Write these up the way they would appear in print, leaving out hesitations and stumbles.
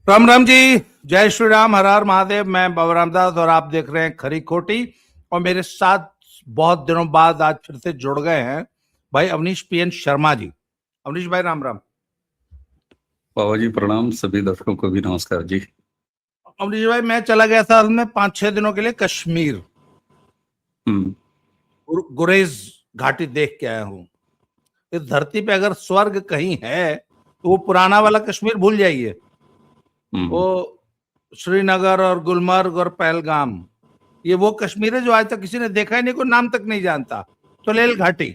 राम राम जी। जय श्री राम, हर हर महादेव। मैं बाबा रामदास और आप देख रहे हैं खरी खोटी। और मेरे साथ बहुत दिनों बाद आज फिर से जुड़ गए हैं भाई अवनीश पीएन शर्मा जी। अवनीश भाई राम राम। बाबा जी प्रणाम। सभी दर्शकों को भी नमस्कार जी। अवनीश भाई, मैं चला गया था में 5-6 दिनों के लिए कश्मीर। हम्म। गुरेज घाटी देख के आया हूँ। इस धरती पे अगर स्वर्ग कहीं है तो वो पुराना वाला कश्मीर भूल जाइए। वो हम्म। श्रीनगर और गुलमर्ग और पहलगाम, ये वो कश्मीर है जो आज तक किसी ने देखा ही नहीं, कोई नाम तक नहीं जानता। चुलेल घाटी,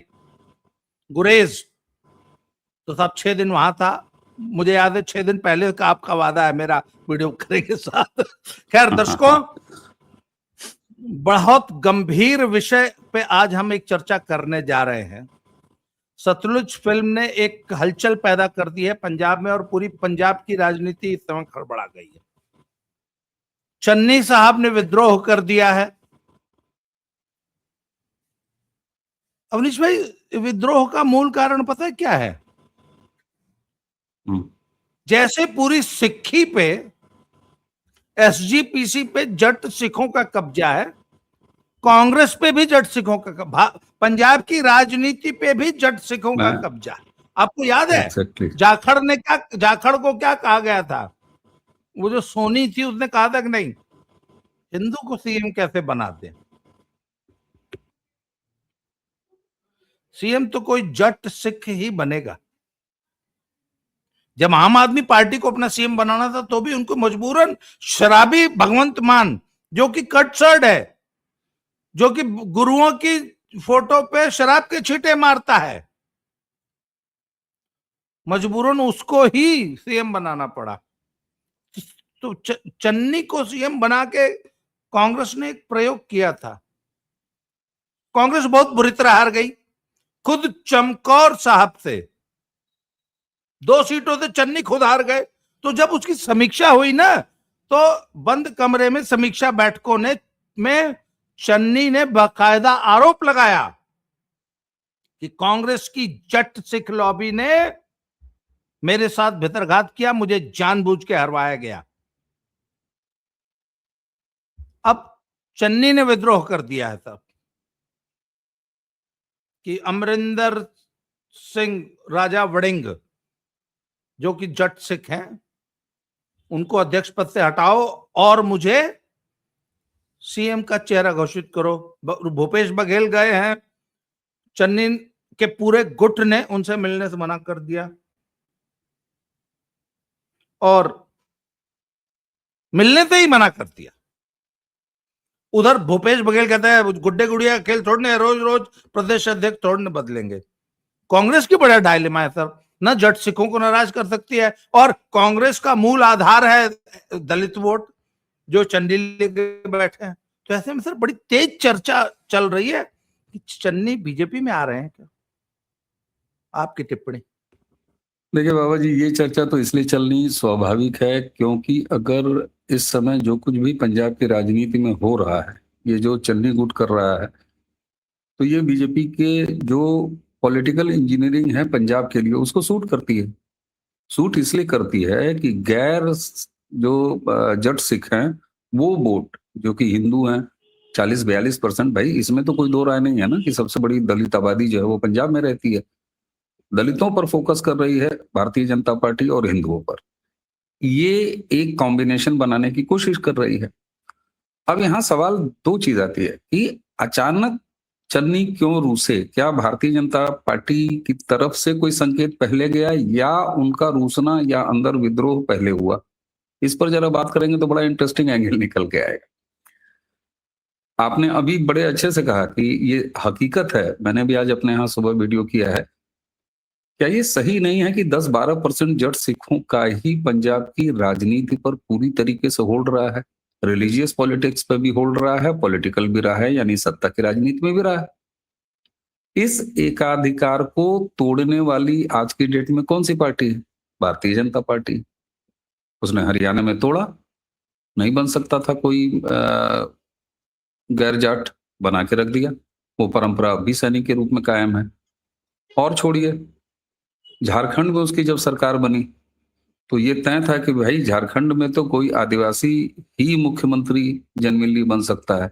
गुरेज। तो साहब 6 दिन वहां था। मुझे याद है 6 दिन पहले का आपका वादा है मेरा वीडियो करेंगे साथ। खैर दर्शकों, बहुत गंभीर विषय पे आज हम एक चर्चा करने जा रहे हैं। सतलुज फिल्म ने एक हलचल पैदा कर दी है पंजाब में, और पूरी पंजाब की राजनीति इस समय खड़बड़ा गई है। चन्नी साहब ने विद्रोह कर दिया है। अवनीश भाई, विद्रोह का मूल कारण पता है क्या है? जैसे पूरी सिक्खी पे, एसजीपीसी पे जट सिखों का कब्जा है, कांग्रेस पे भी जट सिखों का कब्जा, पंजाब की राजनीति पे भी जट सिखों का मैं कब्जा है। आपको याद है एग्जैक्टली जाखड़ को क्या कहा गया था? वो जो सोनी थी उसने कहा था कि नहीं, हिंदू को सीएम कैसे बनाते हैं? सीएम तो कोई जट सिख ही बनेगा। जब आम आदमी पार्टी को अपना सीएम बनाना था तो भी उनको मजबूरन शराबी भगवंत मान, जो कि कटसर्ड है, जो कि गुरुओं की फोटो पे शराब के छींटे मारता है, मजबूरन उसको ही सीएम बनाना पड़ा। तो चन्नी को सीएम बना के कांग्रेस ने एक प्रयोग किया था। कांग्रेस बहुत बुरी तरह हार गई, खुद चमकौर साहब से 2 सीटों से चन्नी खुद हार गए। तो जब उसकी समीक्षा हुई ना, तो बंद कमरे में समीक्षा बैठकों में चन्नी ने बाकायदा आरोप लगाया कि कांग्रेस की जट सिख लॉबी ने मेरे साथ भितरघात किया, मुझे जानबूझ के हरवाया गया। अब चन्नी ने विद्रोह कर दिया है तब कि अमरिंदर सिंह राजा वड़िंग, जो कि जट सिख हैं, उनको अध्यक्ष पद से हटाओ और मुझे सीएम का चेहरा घोषित करो। भूपेश बघेल गए हैं, चन्नी के पूरे गुट ने उनसे मिलने से मना कर दिया, और मिलने से ही मना कर दिया। उधर भूपेश बघेल कहता है गुड्डे गुड़िया खेल थोड़ने, रोज रोज प्रदेश अध्यक्ष थोड़ने बदलेंगे। कांग्रेस की बड़ा डायलेमा है सर, न जट सिखों को नाराज कर सकती है, और कांग्रेस का मूल आधार है दलित वोट, जो चंडी लेके बैठे हैं। तो ऐसे में सर बड़ी तेज चर्चा चल रही है कि चन्नी बीजेपी में आ रहे हैं क्या? आपकी टिप्पणी। देखिए बाबा जी, ये चर्चा तो इसलिए चलनी स्वाभाविक है क्योंकि अगर इस समय जो कुछ भी पंजाब की राजनीति में हो रहा है, ये जो चन्नी गुट कर रहा है, तो ये बीजेपी के जो पॉलिटिकल इंजीनियरिंग है पंजाब के लिए उसको सूट करती है। सूट इसलिए करती है कि जो जट सिख हैं, वो वोट जो कि हिंदू हैं 40-42%, भाई इसमें तो कोई दो राय नहीं है ना कि सबसे बड़ी दलित आबादी जो है वो पंजाब में रहती है। दलितों पर फोकस कर रही है भारतीय जनता पार्टी और हिंदुओं पर। ये एक कॉम्बिनेशन बनाने की कोशिश कर रही है। अब यहाँ सवाल दो चीज आती है कि अचानक चन्नी क्यों रूसे? क्या भारतीय जनता पार्टी की तरफ से कोई संकेत पहले गया, या उनका रूसना या अंदर विद्रोह पहले हुआ? इस पर जरा बात करेंगे तो बड़ा इंटरेस्टिंग एंगल निकल के आएगा। आपने अभी बड़े अच्छे से कहा कि ये हकीकत है, मैंने भी आज अपने यहाँ सुबह वीडियो किया है। क्या ये सही नहीं है कि 10-12% जट सिखों का ही पंजाब की राजनीति पर पूरी तरीके से होल्ड रहा है? रिलीजियस पॉलिटिक्स पर भी होल्ड रहा है, पॉलिटिकल भी रहा है, यानी सत्ता की राजनीति में भी रहा है। इस एकाधिकार को तोड़ने वाली आज की डेट में कौन सी पार्टी है? भारतीय जनता पार्टी। उसने हरियाणा में तोड़ा, नहीं बन सकता था कोई गैर जाट, बना के रख दिया। वो परंपरा अब भी सैनिक के रूप में कायम है। और छोड़िए, झारखंड में उसकी जब सरकार बनी तो ये तय था कि भाई झारखंड में तो कोई आदिवासी ही मुख्यमंत्री जनरली बन सकता है,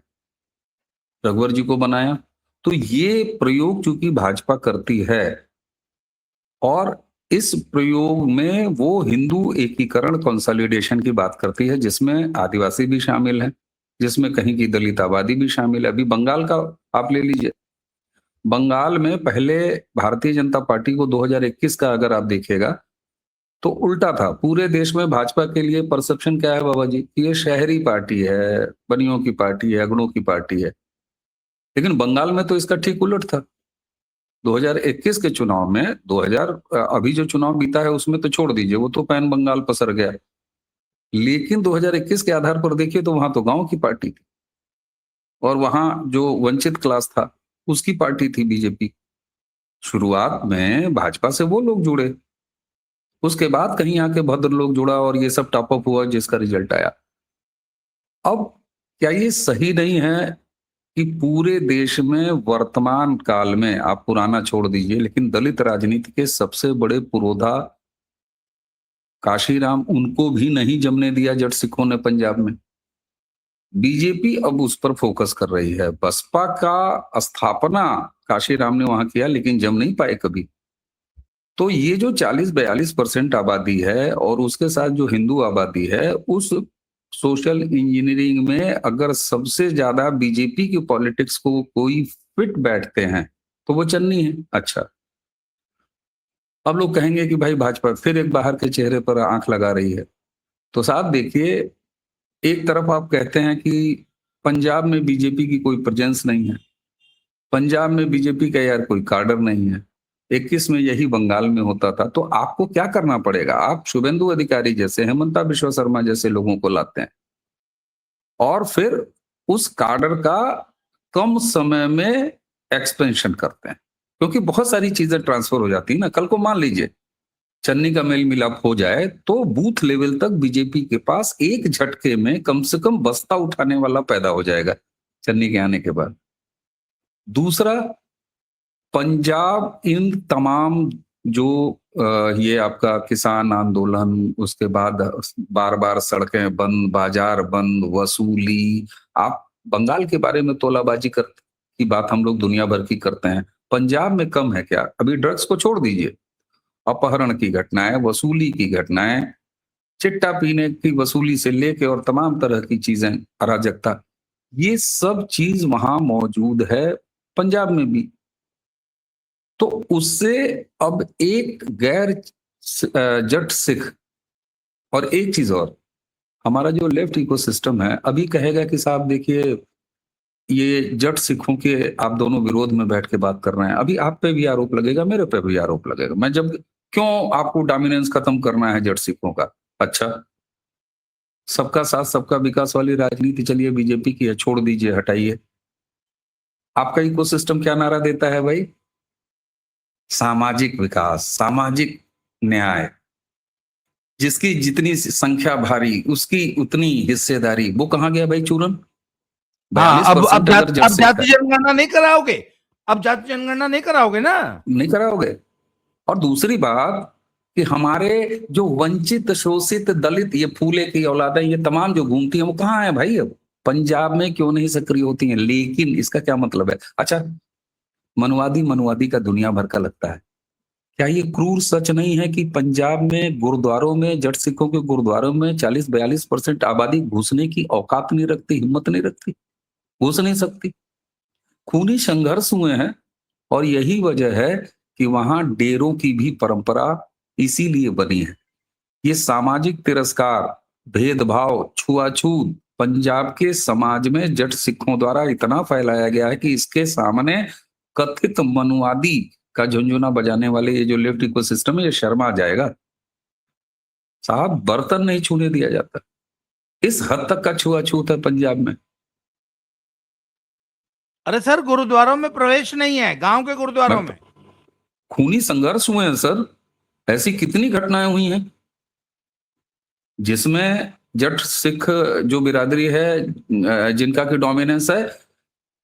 रघुवर जी को बनाया। तो ये प्रयोग चूंकि भाजपा करती है, और इस प्रयोग में वो हिंदू एकीकरण कंसोलिडेशन की बात करती है, जिसमें आदिवासी भी शामिल है, जिसमें कहीं की दलित आबादी भी शामिल है। अभी बंगाल का आप ले लीजिए, बंगाल में पहले भारतीय जनता पार्टी को 2021 का अगर आप देखिएगा तो उल्टा था। पूरे देश में भाजपा के लिए परसेप्शन क्या है बाबा जी, कि ये शहरी पार्टी है, बनियों की पार्टी है, अगड़ों की पार्टी है। लेकिन बंगाल में तो इसका ठीक उलट था। 2021 के चुनाव में 2000 अभी जो चुनाव बीता है उसमें तो छोड़ दीजिए, वो तो पैन बंगाल पसर गया। लेकिन 2021 के आधार पर देखिए तो वहां तो गांव की पार्टी थी, और वहां जो वंचित क्लास था उसकी पार्टी थी बीजेपी। शुरुआत में भाजपा से वो लोग जुड़े, उसके बाद कहीं आके भद्र लोग जुड़ा और ये सब टॉप अप हुआ जिसका रिजल्ट आया। अब क्या ये सही नहीं है कि पूरे देश में वर्तमान काल में, आप पुराना छोड़ दीजिए, लेकिन दलित राजनीति के सबसे बड़े पुरोधा काशीराम, उनको भी नहीं जमने दिया जट सिखों ने पंजाब में। बीजेपी अब उस पर फोकस कर रही है। बसपा का स्थापना काशीराम ने वहां किया, लेकिन जम नहीं पाए कभी। तो ये जो 40-42% आबादी है और उसके साथ जो हिंदू आबादी है, उस सोशल इंजीनियरिंग में अगर सबसे ज्यादा बीजेपी की पॉलिटिक्स को कोई फिट बैठते हैं तो वो चन्नी है। अच्छा, अब लोग कहेंगे कि भाई भाजपा फिर एक बाहर के चेहरे पर आंख लगा रही है। तो साहब देखिए, एक तरफ आप कहते हैं कि पंजाब में बीजेपी की कोई प्रेजेंस नहीं है, पंजाब में बीजेपी का यार कोई कार्डर नहीं है, 21 में यही बंगाल में होता था। तो आपको क्या करना पड़ेगा? आप शुभेंदु अधिकारी जैसे, हेमंता बिश्वा शर्मा जैसे लोगों को लाते हैं और फिर उस कार्डर का कम समय में एक्सपेंशन करते हैं, क्योंकि बहुत सारी चीजें ट्रांसफर हो जाती है ना। कल को मान लीजिए चन्नी का मेल मिलाप हो जाए तो बूथ लेवल तक बीजेपी के पास एक झटके में कम से कम बस्ता उठाने वाला पैदा हो जाएगा चन्नी के आने के बाद। दूसरा, पंजाब इन तमाम जो ये आपका किसान आंदोलन, उसके बाद बार बार सड़कें बंद, बाजार बंद, वसूली, आप बंगाल के बारे में तोलाबाजी की बात हम लोग दुनिया भर की करते हैं, पंजाब में कम है क्या? अभी ड्रग्स को छोड़ दीजिए, अपहरण की घटनाएं, वसूली की घटनाएं, चिट्टा पीने की वसूली से लेके और तमाम तरह की चीजें, अराजकता, ये सब चीज वहां मौजूद है पंजाब में भी। तो उससे अब एक गैर जट सिख, और एक चीज और, हमारा जो लेफ्ट इकोसिस्टम है अभी कहेगा कि साहब देखिए ये जट सिखों के आप दोनों विरोध में बैठ के बात कर रहे हैं। अभी आप पे भी आरोप लगेगा, मेरे पे भी आरोप लगेगा। मैं जब, क्यों आपको डोमिनेंस खत्म करना है जट सिखों का? अच्छा, सबका साथ सबका विकास वाली राजनीति चलिए बीजेपी की है, छोड़ दीजिए, हटाइए। आपका इकोसिस्टम क्या नारा देता है भाई? सामाजिक विकास, सामाजिक न्याय, जिसकी जितनी संख्या भारी उसकी उतनी हिस्सेदारी। वो कहां गया भाई चूरन? हाँ, 42% अगर जट अब सिख जाति है, जनगणना नहीं कराओगे, अब जाति जनगणना नहीं कराओगे ना। नहीं कराओगे। और दूसरी बात कि हमारे जो वंचित, शोषित, दलित, ये फूले की औलादें, ये तमाम जो घूमती हैं, वो कहाँ है भाई? अब पंजाब में क्यों नहीं सक्रिय होती हैं? लेकिन इसका क्या मतलब है? अच्छा, मनुवादी मनुवादी का दुनिया भर का लगता है। क्या ये क्रूर सच नहीं है कि पंजाब में गुरुद्वारों में, जट सिखों के गुरुद्वारों में 40-42% आबादी घुसने की औकात नहीं रखती, हिम्मत नहीं रखती, घुस नहीं सकती? खूनी संघर्ष हुए हैं, और यही वजह है कि वहां डेरों की भी परंपरा इसीलिए बनी है। ये सामाजिक तिरस्कार, भेदभाव, छुआछूत पंजाब के समाज में जट सिखों द्वारा इतना फैलाया गया है कि इसके सामने कथित मनुवादी का झुंझुना बजाने वाले ये जो लेफ्ट इकोसिस्टम है, ये शर्मा जाएगा। साहब, बर्तन नहीं छूने दिया जाता, इस हद तक का छुआछूत है पंजाब में। अरे सर, गुरुद्वारों में प्रवेश नहीं है, गांव के गुरुद्वारों में। खूनी संघर्ष हुए हैं सर, ऐसी कितनी घटनाएं हुई हैं जिसमें जट सिख जो बिरादरी है, जिनका की डोमिनेंस है,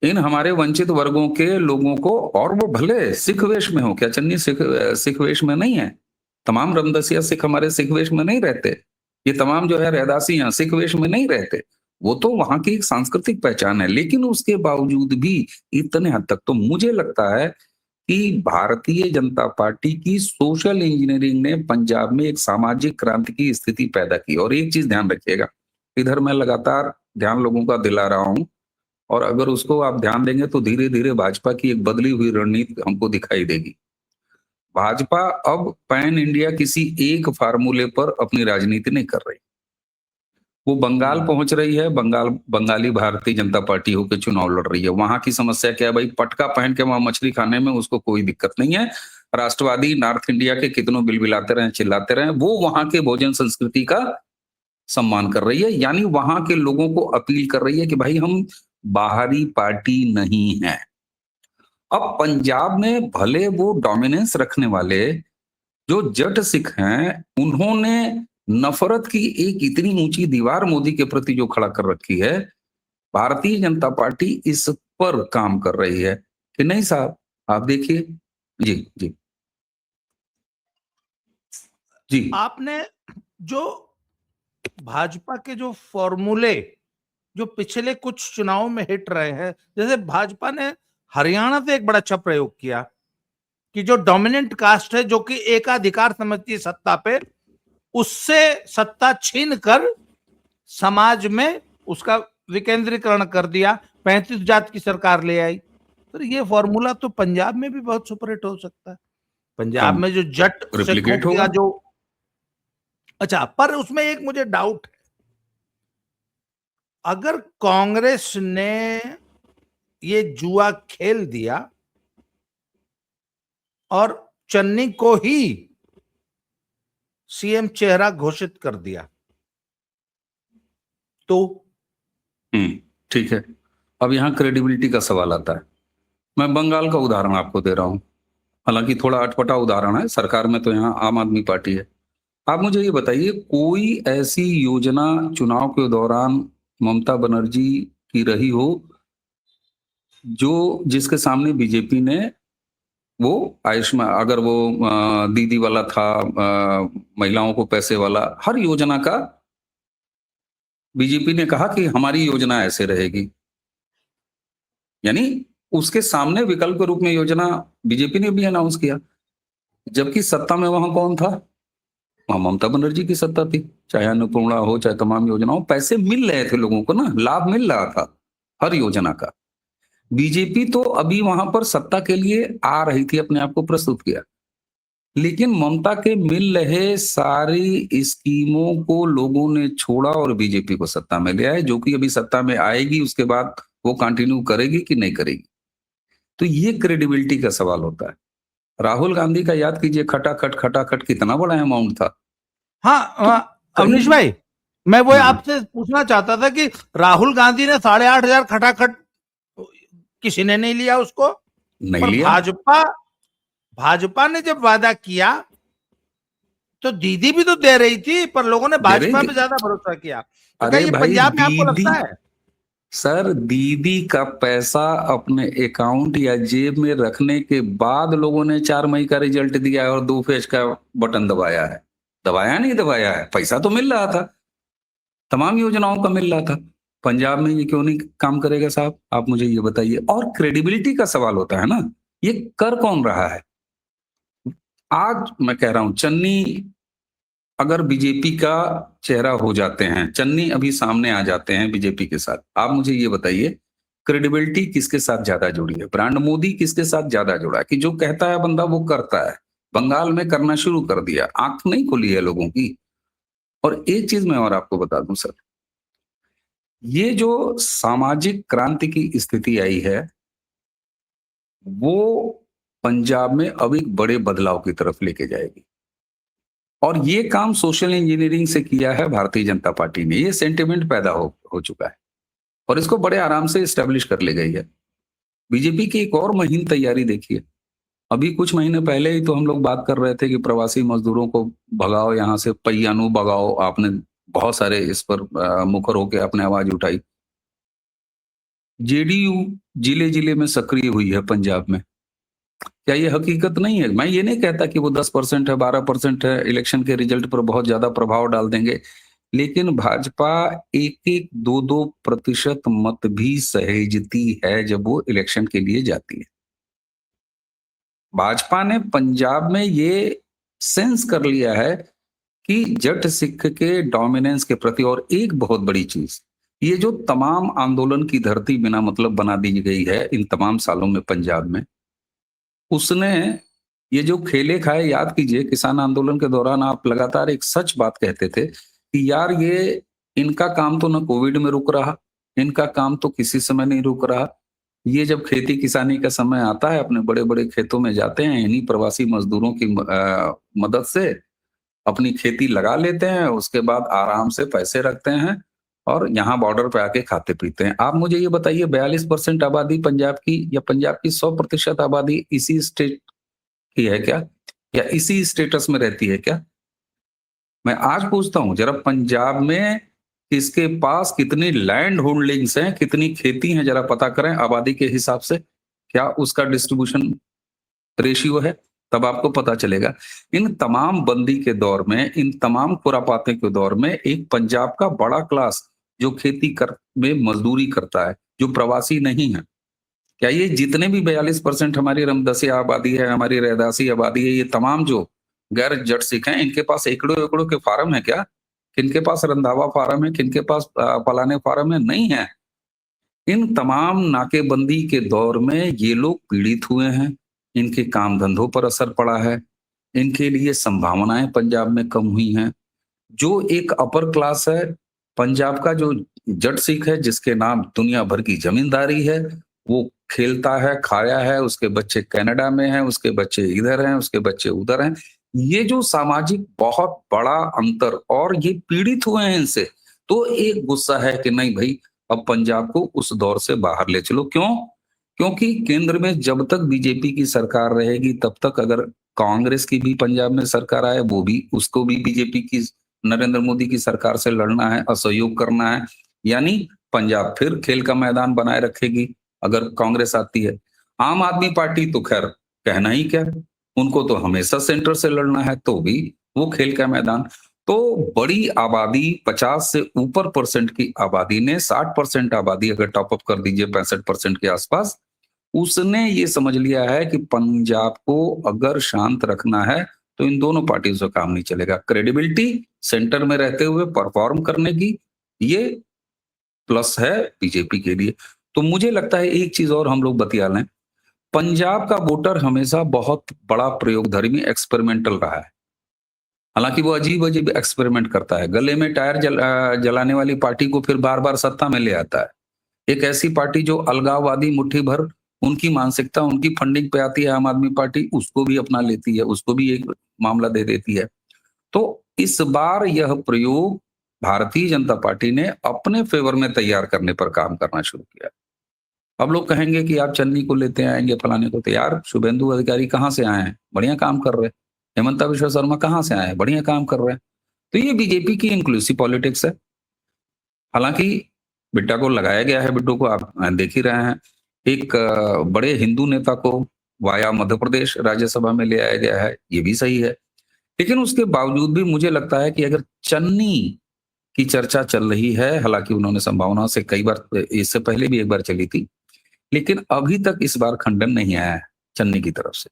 इन हमारे वंचित वर्गों के लोगों को, और वो भले सिख वेश में हो, क्या चन्नी सिख वेश में नहीं है, तमाम रामदासिया सिख हमारे सिख वेश में नहीं रहते, ये तमाम जो है रैदासियां सिख वेश में नहीं रहते, वो तो वहां की एक सांस्कृतिक पहचान है। लेकिन उसके बावजूद भी इतने हद तक तो मुझे लगता है कि भारतीय जनता पार्टी की सोशल इंजीनियरिंग ने पंजाब में एक सामाजिक क्रांति की स्थिति पैदा की। और एक चीज ध्यान रखिएगा, इधर मैं लगातार ध्यान लोगों का दिला रहा हूं, और अगर उसको आप ध्यान देंगे तो धीरे धीरे भाजपा की एक बदली हुई रणनीति हमको दिखाई देगी। भाजपा अब पैन इंडिया किसी एक फार्मूले पर अपनी राजनीति नहीं कर रही। वो बंगाल पहुंच रही है, बंगाली भारतीय जनता पार्टी होकर चुनाव लड़ रही है। वहां की समस्या क्या है भाई, पटका पहन के वहां मछली खाने में उसको कोई दिक्कत नहीं है। राष्ट्रवादी नॉर्थ इंडिया के कितनों बिलबिलाते रहे, चिल्लाते रहे, वो वहां के भोजन संस्कृति का सम्मान कर रही है। यानी वहां के लोगों को अपील कर रही है कि भाई हम बाहरी पार्टी नहीं है। अब पंजाब में भले वो डोमिनेंस रखने वाले जो जट सिख हैं, उन्होंने नफरत की एक इतनी ऊंची दीवार मोदी के प्रति जो खड़ा कर रखी है, भारतीय जनता पार्टी इस पर काम कर रही है कि नहीं साहब, आप देखिए। जी जी जी। आपने जो भाजपा के जो फॉर्मूले जो पिछले कुछ चुनावों में हिट रहे हैं, जैसे भाजपा ने हरियाणा से एक बड़ा अच्छा प्रयोग किया कि जो डोमिनेंट कास्ट है, जो कि एकाधिकार समझती है सत्ता पे, उससे सत्ता छीन कर समाज में उसका विकेंद्रीकरण कर दिया, 35 जात की सरकार ले आई। तो ये फॉर्मूला तो पंजाब में भी बहुत सुपरहिट हो सकता है। पंजाब में जो जट सिखों रिप्लिकेट होगा। का जो, अच्छा, पर उसमें एक मुझे डाउट है, अगर कांग्रेस ने ये जुआ खेल दिया और चन्नी को ही सीएम चेहरा घोषित कर दिया तो? ठीक है, अब यहां क्रेडिबिलिटी का सवाल आता है। मैं बंगाल का उदाहरण आपको दे रहा हूं, हालांकि थोड़ा अटपटा उदाहरण है, सरकार में तो यहाँ आम आदमी पार्टी है। आप मुझे ये बताइए, कोई ऐसी योजना चुनाव के दौरान ममता बनर्जी की रही हो जो जिसके सामने बीजेपी ने वो आयुष्मान, अगर वो दीदी वाला था, महिलाओं को पैसे वाला, हर योजना का बीजेपी ने कहा कि हमारी योजना ऐसे रहेगी। यानी उसके सामने विकल्प के रूप में योजना बीजेपी ने भी अनाउंस किया, जबकि सत्ता में वहां कौन था? वहां ममता बनर्जी की सत्ता थी। चाहे अन्नपूर्णा हो, चाहे तमाम योजनाओं, पैसे मिल रहे थे लोगों को ना, लाभ मिल रहा था हर योजना का। बीजेपी तो अभी वहां पर सत्ता के लिए आ रही थी, अपने आप को प्रस्तुत किया, लेकिन ममता के मिल रहे सारी स्कीमों को लोगों ने छोड़ा और बीजेपी को सत्ता में ले आए, जो कि अभी सत्ता में आएगी, उसके बाद वो कंटिन्यू करेगी कि नहीं करेगी। तो ये क्रेडिबिलिटी का सवाल होता है। राहुल गांधी का याद कीजिए, खटाखट कितना बड़ा अमाउंट था। हाँ, तो अवनीश भाई, मैं वो हाँ, आपसे पूछना चाहता था कि राहुल गांधी ने 8,500 खटाखट किसी ने नहीं लिया उसको, नहीं पर लिया। भाजपा ने जब वादा किया तो दीदी भी तो दे रही थी, पर लोगों ने भाजपा पे ज्यादा भरोसा किया। तो क्या अरे ये भाई, पंजाब में आपको दीदी, लगता है? सर दीदी का पैसा अपने अकाउंट या जेब में रखने के बाद लोगों ने 4 मई का रिजल्ट दिया है और 2 फेज का बटन दबाया है। दबाया नहीं दबाया है, पैसा तो मिल रहा था, तमाम योजनाओं का मिल रहा था। पंजाब में ये क्यों नहीं काम करेगा साहब, आप मुझे ये बताइए। और क्रेडिबिलिटी का सवाल होता है ना, ये कर कौन रहा है? आज मैं कह रहा हूं, चन्नी अगर बीजेपी का चेहरा हो जाते हैं, चन्नी अभी सामने आ जाते हैं बीजेपी के साथ, आप मुझे ये बताइए क्रेडिबिलिटी किसके साथ ज्यादा जुड़ी है? ब्रांड मोदी किसके साथ ज्यादा जुड़ा है कि जो कहता है बंदा वो करता है? बंगाल में करना शुरू कर दिया, आंख नहीं खुली है लोगों की। और एक चीज मैं और आपको बता दूं सर, ये जो सामाजिक क्रांति की स्थिति आई है, वो पंजाब में अब एक बड़े बदलाव की तरफ लेके जाएगी। और ये काम सोशल इंजीनियरिंग से किया है भारतीय जनता पार्टी ने। ये सेंटिमेंट पैदा हो चुका है और इसको बड़े आराम से स्टेब्लिश कर ली गई है। बीजेपी की एक और महीन तैयारी देखिए, अभी कुछ महीने पहले ही तो हम लोग बात कर रहे थे कि प्रवासी मजदूरों को भगाओ यहाँ से, पैयानु भगाओ, आपने बहुत सारे इस पर मुखर होकर आपने आवाज उठाई। जेडीयू जिले जिले में सक्रिय हुई है पंजाब में, क्या ये हकीकत नहीं है? मैं ये नहीं कहता कि वो 10% है, 12% है, इलेक्शन के रिजल्ट पर बहुत ज्यादा प्रभाव डाल देंगे, लेकिन भाजपा 1-1, 2-2% मत भी सहेजती है जब वो इलेक्शन के लिए जाती है। भाजपा ने पंजाब में ये सेंस कर लिया है कि जट सिख के डोमिनेंस के प्रति, और एक बहुत बड़ी चीज, ये जो तमाम आंदोलन की धरती बिना मतलब बना दी गई है इन तमाम सालों में पंजाब में, उसने ये जो खेले खाए, याद कीजिए किसान आंदोलन के दौरान आप लगातार एक सच बात कहते थे कि यार ये इनका काम तो ना कोविड में रुक रहा, इनका काम तो किसी समय नहीं रुक रहा। ये जब खेती किसानी का समय आता है, अपने बड़े बड़े खेतों में जाते हैं, इन्हीं प्रवासी मजदूरों की मदद से अपनी खेती लगा लेते हैं, उसके बाद आराम से पैसे रखते हैं और यहाँ बॉर्डर पे आके खाते पीते हैं। आप मुझे ये बताइए, 42% आबादी पंजाब की, या पंजाब की 100% आबादी इसी स्टेट की है क्या, या इसी स्टेटस में रहती है क्या? मैं आज पूछता हूं, जरा पंजाब में किसके पास कितनी लैंड होल्डिंग्स हैं, कितनी खेती हैं, जरा पता करें आबादी के हिसाब से, क्या उसका डिस्ट्रीब्यूशन रेशियो है, तब आपको पता चलेगा। इन तमाम बंदी के दौर में, इन तमाम खुरापाते के दौर में, एक पंजाब का बड़ा क्लास जो खेती कर में मजदूरी करता है, जो प्रवासी नहीं है, क्या ये जितने भी 42% हमारी रमदसी आबादी है, हमारी रैदासी आबादी है, ये तमाम जो गैर जट सिख हैं, इनके पास एकड़ों एकड़ों के फार्म है क्या? किनके पास रंधावा फार्म है, किनके पास फलाने फार्म है? नहीं है। इन तमाम नाकेबंदी के दौर में ये लोग पीड़ित हुए हैं, इनके काम धंधों पर असर पड़ा है, इनके लिए संभावनाएं पंजाब में कम हुई हैं। जो एक अपर क्लास है पंजाब का, जो जट सिख है, जिसके नाम दुनिया भर की जमींदारी है, वो खेलता है, खाया है, उसके बच्चे कनाडा में हैं, उसके बच्चे इधर हैं, उसके बच्चे उधर हैं। ये जो सामाजिक बहुत बड़ा अंतर, और ये पीड़ित हुए हैं इनसे, तो एक गुस्सा है कि नहीं भाई, अब पंजाब को उस दौर से बाहर ले चलो। क्यों? क्योंकि केंद्र में जब तक बीजेपी की सरकार रहेगी, तब तक अगर कांग्रेस की भी पंजाब में सरकार आए, वो भी, उसको भी बीजेपी की, नरेंद्र मोदी की सरकार से लड़ना है, असहयोग करना है, यानी पंजाब फिर खेल का मैदान बनाए रखेगी अगर कांग्रेस आती है। आम आदमी पार्टी तो खैर कहना ही क्या, उनको तो हमेशा सेंटर से लड़ना है, तो भी वो खेल का मैदान। तो बड़ी आबादी, 50 से ऊपर परसेंट की आबादी ने, 60% आबादी अगर टॉप अप कर दीजिए 65% के आसपास, उसने ये समझ लिया है कि पंजाब को अगर शांत रखना है तो इन दोनों पार्टियों से काम नहीं चलेगा। क्रेडिबिलिटी सेंटर में रहते हुए परफॉर्म करने की, ये प्लस है बीजेपी के लिए। तो मुझे लगता है एक चीज और हम लोग बतिया लें, पंजाब का वोटर हमेशा बहुत बड़ा प्रयोगधर्मी एक्सपेरिमेंटल रहा है। हालांकि वो अजीब अजीब एक्सपेरिमेंट करता है, गले में टायर जलाने वाली पार्टी को फिर बार बार सत्ता में ले आता है। एक ऐसी पार्टी जो अलगाववादी, मुट्ठी भर उनकी मानसिकता, उनकी फंडिंग पे आती है आम आदमी पार्टी, उसको भी अपना लेती है, उसको भी एक मामला दे देती है। तो इस बार यह प्रयोग भारतीय जनता पार्टी ने अपने फेवर में तैयार करने पर काम करना शुरू किया। अब लोग कहेंगे कि आप चन्नी को लेते आएंगे, फलाने को, तो यार शुभेंदु अधिकारी कहाँ से आए हैं? बढ़िया काम कर रहे हैं। हेमंता विश्व शर्मा कहाँ से आए हैं? बढ़िया काम कर रहे हैं। तो ये बीजेपी की इंक्लूसिव पॉलिटिक्स है। हालांकि बिड्डा को लगाया गया है, बिड्डू को आप देख ही रहे हैं, एक बड़े हिंदू नेता को वाया मध्य प्रदेश राज्यसभा में ले आया गया है, ये भी सही है। लेकिन उसके बावजूद भी मुझे लगता है कि अगर चन्नी की चर्चा चल रही है, हालांकि उन्होंने संभावनाओं से कई बार, इससे पहले भी एक बार चली थी, लेकिन अभी तक इस बार खंडन नहीं आया है चन्नी की तरफ से।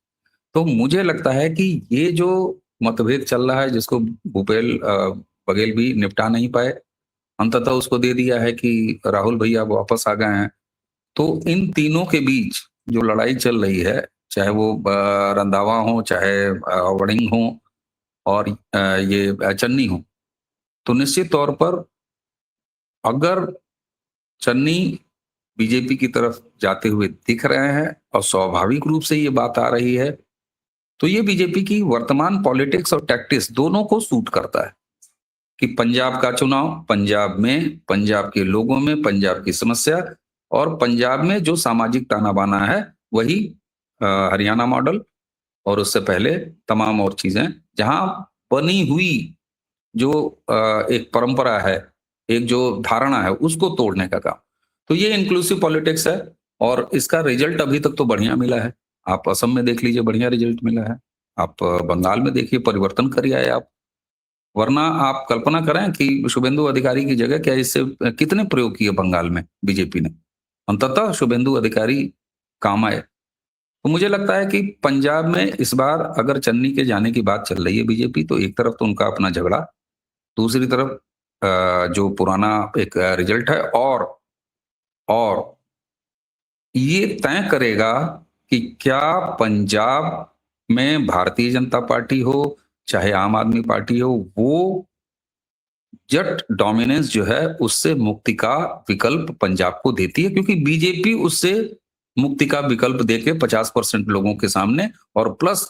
तो मुझे लगता है कि ये जो मतभेद चल रहा है, जिसको भूपेल बघेल भी निपटा नहीं पाए, अंततः उसको दे दिया है कि राहुल भैया वापस आ गए हैं। तो इन तीनों के बीच जो लड़ाई चल रही है, चाहे वो रंधावा हो, चाहे वड़िंग हो, और ये चन्नी हो, तो निश्चित तौर पर अगर चन्नी बीजेपी की तरफ जाते हुए दिख रहे हैं, और स्वाभाविक रूप से ये बात आ रही है, तो ये बीजेपी की वर्तमान पॉलिटिक्स और टैक्टिक्स दोनों को सूट करता है कि पंजाब का चुनाव, पंजाब में, पंजाब के लोगों में पंजाब की समस्या, और पंजाब में जो सामाजिक ताना बाना है वही हरियाणा मॉडल, और उससे पहले तमाम और चीजें, जहां बनी हुई जो एक परंपरा है, एक जो धारणा है, उसको तोड़ने का काम। तो ये इंक्लूसिव पॉलिटिक्स है, और इसका रिजल्ट अभी तक तो बढ़िया मिला है। आप असम में देख लीजिए, बढ़िया रिजल्ट मिला है। आप बंगाल में देखिए, परिवर्तन कर आए आप। वरना आप कल्पना करें कि शुभेंदु अधिकारी की जगह क्या इससे कितने प्रयोग किए बंगाल में बीजेपी ने, अंततः शुभेंदु अधिकारी काम आए। तो मुझे लगता है कि पंजाब में इस बार अगर चन्नी के जाने की बात चल रही है बीजेपी, तो एक तरफ तो उनका अपना झगड़ा, दूसरी तरफ जो पुराना एक रिजल्ट है, और ये तय करेगा कि क्या पंजाब में भारतीय जनता पार्टी हो चाहे आम आदमी पार्टी हो, वो जट डोमिनेंस जो है उससे मुक्ति का विकल्प पंजाब को देती है, क्योंकि बीजेपी उससे मुक्ति का विकल्प देके 50% लोगों के सामने और प्लस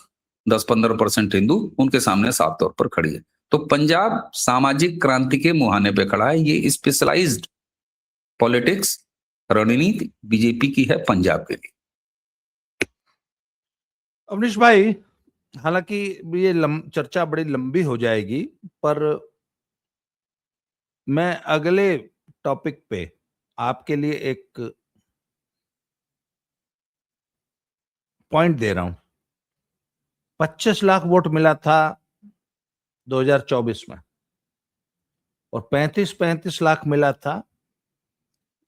10-15% हिंदू उनके सामने साफ तौर पर खड़ी है। तो पंजाब सामाजिक क्रांति के मुहाने पे खड़ा है। ये स्पेशलाइज्ड पॉलिटिक्स रणनीति बीजेपी की है पंजाब के लिए। अवनीश भाई, हालांकि ये चर्चा बड़ी लंबी हो जाएगी, पर मैं अगले टॉपिक पे आपके लिए एक पॉइंट दे रहा हूं। 25 लाख वोट मिला था 2024 में और 35 लाख मिला था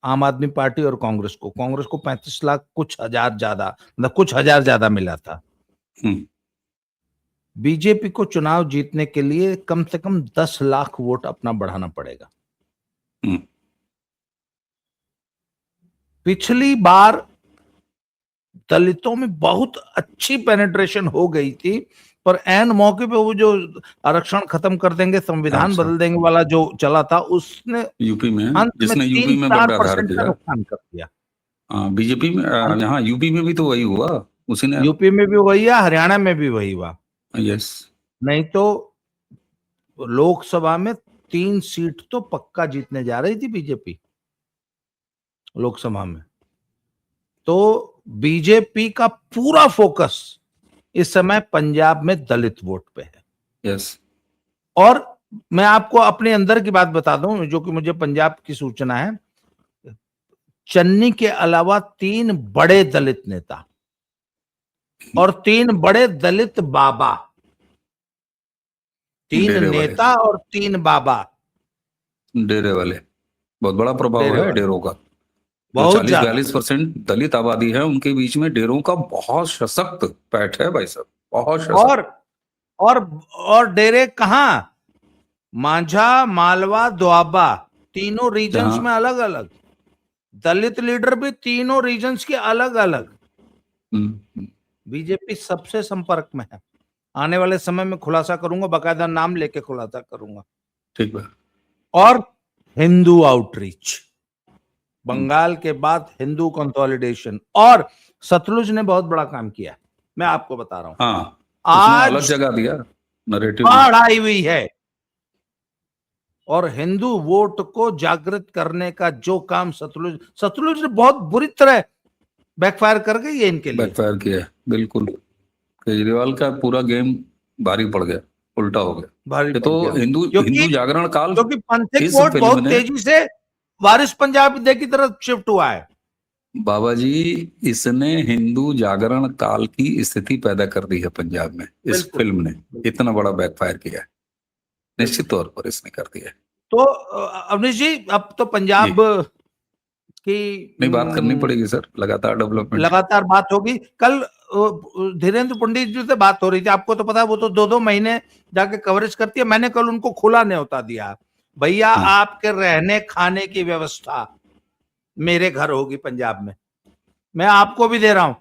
आम आदमी पार्टी और कांग्रेस को। कांग्रेस को 35 लाख कुछ हजार ज्यादा, मतलब कुछ हजार ज्यादा मिला था। बीजेपी को चुनाव जीतने के लिए कम से कम 10 लाख वोट अपना बढ़ाना पड़ेगा। पिछली बार दलितों में बहुत अच्छी पेनिट्रेशन हो गई थी, पर एन मौके पे वो जो आरक्षण खत्म कर देंगे, संविधान बदल देंगे वाला जो चला था, उसने यूपी में, अंत जिसने में यूपी में बड़ा आधार 3-4% का नुकसान कर दिया। बीजेपी में, यहाँ यूपी में भी तो वही हुआ, उसी ने। यूपी में भी वही है, हरियाणा में भी वही हुआ। यस। नहीं तो लोकसभा में 3 सीट तो पक्का जीतने जा रही थी बीजेपी लोकसभा में। तो बीजेपी का पूरा फोकस इस समय पंजाब में दलित वोट पे है। यस। और मैं आपको अपने अंदर की बात बता दूं, जो कि मुझे पंजाब की सूचना है। चन्नी के अलावा 3 बड़े दलित नेता और 3 बड़े दलित बाबा, 3 नेता और 3 बाबा, डेरे वाले, बहुत बड़ा प्रभाव है डेरों का। बहुत 40-42% दलित आबादी है, उनके बीच में डेरों का बहुत सशक्त पैठ है भाई साहब, बहुत सशक्त। और डेरे कहां? मांझा, मालवा, दोआबा, तीनों रीजन्स में अलग अलग। दलित लीडर भी तीनों रीजन्स के अलग अलग। बीजेपी सबसे संपर्क में है। आने वाले समय में खुलासा करूंगा, बाकायदा नाम लेके खुलासा करूंगा। ठीक है। और हिंदू आउटरीच, बंगाल के बाद हिंदू कंसोलिडेशन, और सतलुज ने बहुत बड़ा काम किया, मैं आपको बता रहा हूं। हाँ, आज अलग जगह दिया नैरेटिव, बढ़ाई हुई है। और हिंदू वोट को जागृत करने का जो काम सतलुज ने बहुत बुरी तरह बैकफायर कर गई है इनके लिए। बैकफायर किया, बिल्कुल। केजरीवाल का पूरा गेम भारी पड़ गया, उल्टा हो गया। तो हिंदू जागरण काल, क्योंकि पंथिक वोट बहुत तेजी से वारिस पंजाब की तरफ शिफ्ट हुआ है। बाबा जी, इसने हिंदू जागरण काल की स्थिति पैदा कर दी है पंजाब में। इस फिल्म ने इतना बड़ा बैकफायर किया है, निश्चित तौर पर इसने कर दिया है। तो अवनीश जी, अब तो पंजाब की नहीं बात करनी पड़ेगी सर, लगातार डेवलपमेंट, लगातार बात होगी। कल धीरेन्द्र पंडित जी से बात हो रही थी, आपको तो पता है, वो तो 2-2 महीने जाके कवरेज करती है। मैंने कल उनको खुला न्योता दिया, भैया आपके रहने खाने की व्यवस्था मेरे घर होगी पंजाब में, मैं आपको भी दे रहा हूं।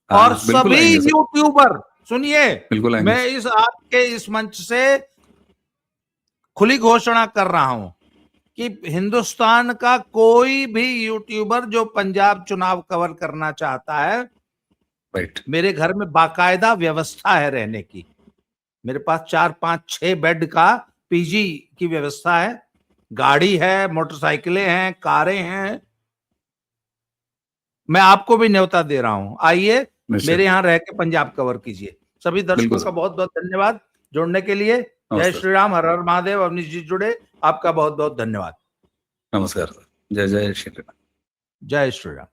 और सभी यूट्यूबर सुनिए, मैं आपके इस मंच से खुली घोषणा कर रहा हूं कि हिंदुस्तान का कोई भी यूट्यूबर जो पंजाब चुनाव कवर करना चाहता है, मेरे घर में बाकायदा व्यवस्था है रहने की। मेरे पास 4-5-6 बेड का पीजी की व्यवस्था है, गाड़ी है, मोटरसाइकिलें हैं, कारें हैं। मैं आपको भी न्योता दे रहा हूं, आइए मेरे यहां रह के पंजाब कवर कीजिए। सभी दर्शकों का बहुत बहुत धन्यवाद जुड़ने के लिए। जय श्री राम, हर हर महादेव। अवनीश जी जुड़े, आपका बहुत बहुत धन्यवाद। नमस्कार सर, जय जय श्री राम। जय श्री राम।